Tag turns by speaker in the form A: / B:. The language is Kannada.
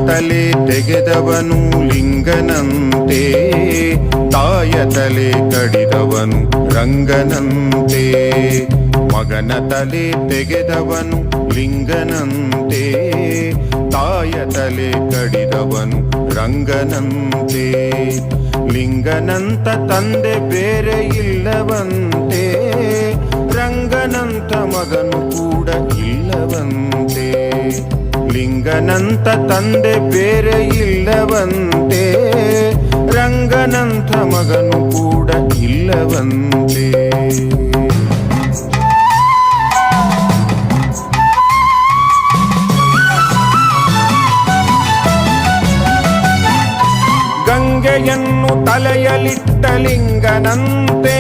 A: ತಲೆ ತೆಗೆದವನು ಲಿಂಗನಂತೆ, ತಾಯ ತಲೆ ಕಡಿದವನು ರಂಗನಂತೆ. ಮಗನ ತಲೆ ತೆಗೆದವನು ಲಿಂಗನಂತೆ, ತಾಯ ತಲೆ ಕಡಿದವನು ರಂಗನಂತೆ. ಲಿಂಗನಂತ ತಂದೆ ಬೇರೆ ಇಲ್ಲವಂತೆ, ರಂಗನಂತ ಮಗನು ಕೂಡ ಇಲ್ಲವಂತೆ. ಲಿಂಗನಂತ ತಂದೆ ಬೇರೆ ಇಲ್ಲವಂತೆ, ರಂಗನಂತ ಮಗನು ಕೂಡ ಇಲ್ಲವಂತೆ. ಗಂಗೆಯನ್ನು ತಲೆಯಲಿಟ್ಟ ಲಿಂಗನಂತೆ,